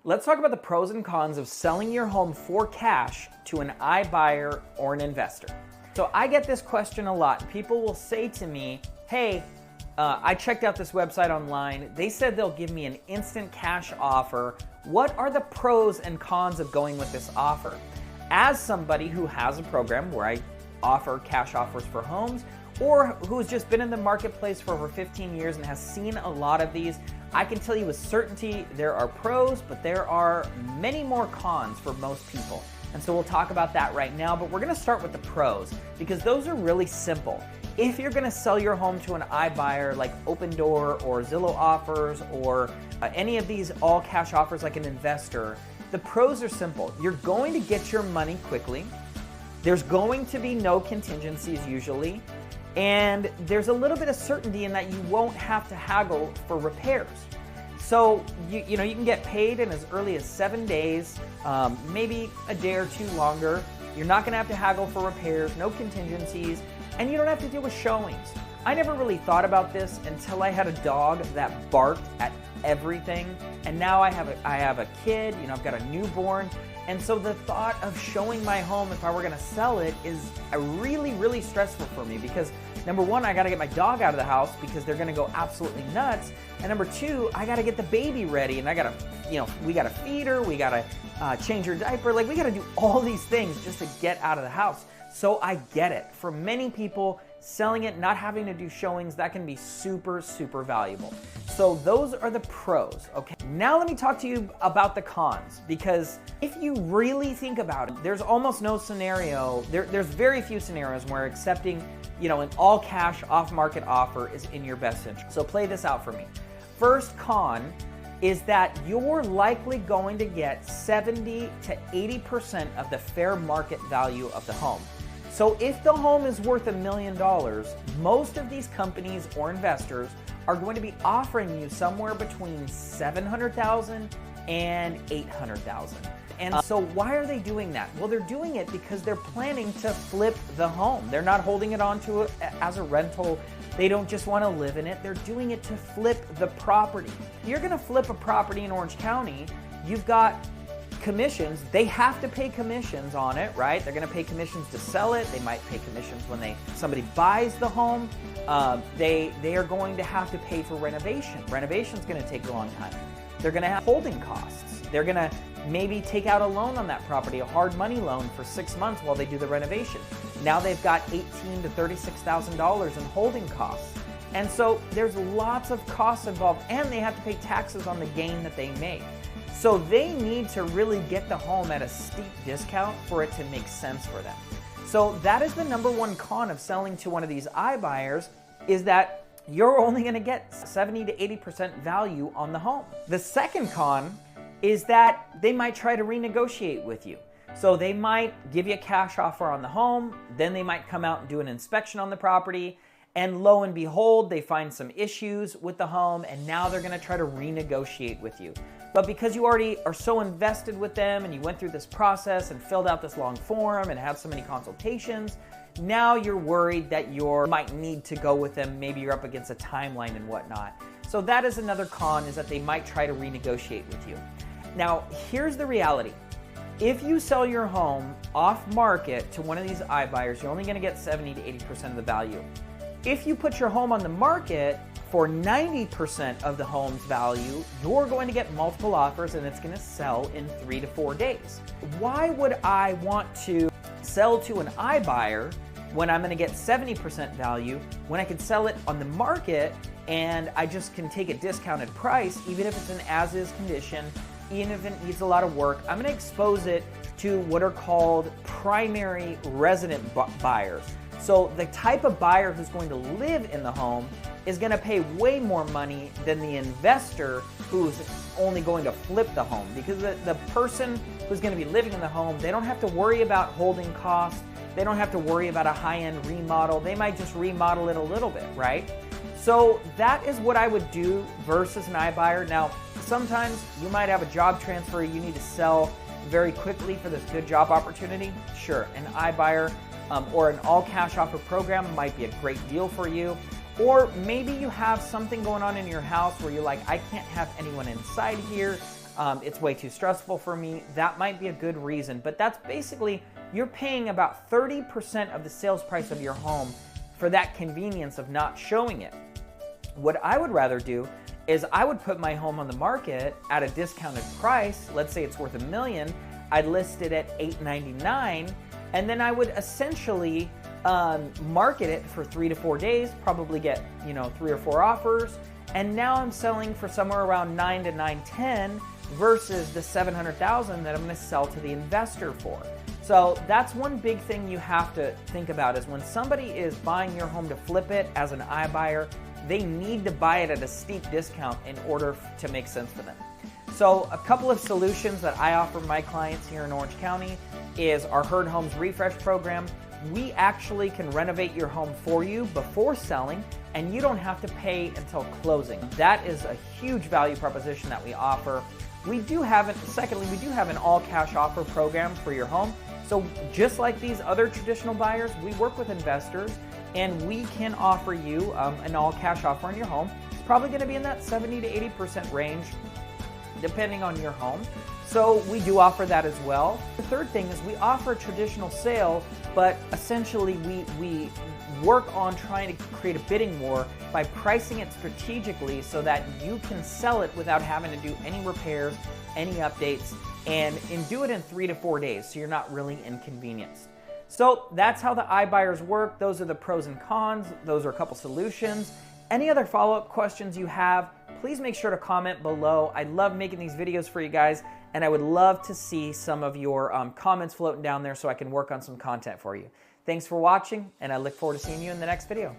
Let's talk about the pros and cons of selling your home for cash to an iBuyer or an investor. So I get this question a lot. People will say to me, hey, I checked out this website online. They said they'll give me an instant cash offer. What are the pros and cons of going with this offer? As somebody who has a program where I offer cash offers for homes, or who's just been in the marketplace for over 15 years and has seen a lot of these, I can tell you with certainty there are pros, but there are many more cons for most people. And so we'll talk about that right now, but we're gonna start with the pros because those are really simple. If you're gonna sell your home to an iBuyer like Opendoor or Zillow Offers or any of these all cash offers like an investor, the pros are simple. You're going to get your money quickly. There's going to be no contingencies usually. And there's a little bit of certainty in that you won't have to haggle for repairs. So you can get paid in as early as 7 days, maybe a day or two longer. You're not gonna have to haggle for repairs, no contingencies, and you don't have to deal with showings. I never really thought about this until I had a dog that barked at everything, and now I have a kid, I've got a newborn, and so the thought of showing my home if I were gonna sell it is really, really stressful for me because number one, I gotta get my dog out of the house because they're gonna go absolutely nuts, and number two, I gotta get the baby ready, and we gotta feed her, we gotta change her diaper, we gotta do all these things just to get out of the house. So I get it. For many people, selling it, not having to do showings, that can be super, super valuable. So those are the pros, okay? Now let me talk to you about the cons, because if you really think about it, there's almost no scenario, there's very few scenarios where accepting, an all cash off-market offer is in your best interest. So play this out for me. First con is that you're likely going to get 70 to 80% of the fair market value of the home. So if the home is worth $1 million, most of these companies or investors are going to be offering you somewhere between $700,000 and $800,000. And so why are they doing that? Well, they're doing it because they're planning to flip the home. They're not holding it onto as a rental. They don't just want to live in it. They're doing it to flip the property. If you're going to flip a property in Orange County, you've got commissions. They have to pay commissions on it, right? They're going to pay commissions to sell it. They might pay commissions when somebody buys the home. They are going to have to pay for renovation. Renovation's going to take a long time. They're going to have holding costs. They're going to maybe take out a loan on that property, a hard money loan for 6 months while they do the renovation. Now they've got $18,000 to $36,000 in holding costs. And so there's lots of costs involved, and they have to pay taxes on the gain that they make. So they need to really get the home at a steep discount for it to make sense for them. So that is the number one con of selling to one of these iBuyers, is that you're only going to get 70 to 80% value on the home. The second con is that they might try to renegotiate with you. So they might give you a cash offer on the home, then they might come out and do an inspection on the property, and lo and behold, they find some issues with the home, and now they're going to try to renegotiate with you. But because you already are so invested with them and you went through this process and filled out this long form and had so many consultations, now you're worried that you might need to go with them. Maybe you're up against a timeline and whatnot. So that is another con, is that they might try to renegotiate with you. Now, here's the reality. If you sell your home off market to one of these iBuyers, you're only going to get 70 to 80% of the value. If you put your home on the market for 90% of the home's value, you're going to get multiple offers and it's going to sell in 3 to 4 days. Why would I want to sell to an iBuyer when I'm going to get 70% value when I could sell it on the market and I just can take a discounted price, even if it's an as-is condition, even if it needs a lot of work? I'm going to expose it to what are called primary resident buyers. So the type of buyer who's going to live in the home is going to pay way more money than the investor who's only going to flip the home, because the person who's going to be living in the home, they don't have to worry about holding costs. They don't have to worry about a high-end remodel. They might just remodel it a little bit, right? So that is what I would do versus an iBuyer. Now, sometimes you might have a job transfer. You need to sell very quickly for this good job opportunity. Sure, an iBuyer or an all-cash offer program might be a great deal for you. Or maybe you have something going on in your house where you're like, I can't have anyone inside here. it's way too stressful for me, that might be a good reason. But that's basically, you're paying about 30% of the sales price of your home for that convenience of not showing it. What I would rather do is I would put my home on the market at a discounted price. Let's say it's worth $1 million. I'd list it at $899, and then I would essentially market it for 3 to 4 days, probably get 3 or 4 offers, and now I'm selling for somewhere around $9 to $910 versus the $700,000 that I'm going to sell to the investor for. So that's one big thing you have to think about, is when somebody is buying your home to flip it as an iBuyer, they need to buy it at a steep discount in order to make sense for them. So a couple of solutions that I offer my clients here in Orange County is our Heard Homes Refresh program. We actually can renovate your home for you before selling, and you don't have to pay until closing. That is a huge value proposition that we offer. Secondly, we do have an all-cash offer program for your home. So just like these other traditional buyers, we work with investors, and we can offer you an all-cash offer on your home. It's probably going to be in that 70 to 80% range, depending on your home. So we do offer that as well. The third thing is we offer a traditional sale, but essentially we work on trying to create a bidding war by pricing it strategically so that you can sell it without having to do any repairs, any updates, and do it in 3 to 4 days, so you're not really inconvenienced. So that's how the iBuyers work. Those are the pros and cons. Those are a couple solutions. Any other follow-up questions you have, please make sure to comment below. I love making these videos for you guys, and I would love to see some of your comments floating down there so I can work on some content for you. Thanks for watching, and I look forward to seeing you in the next video.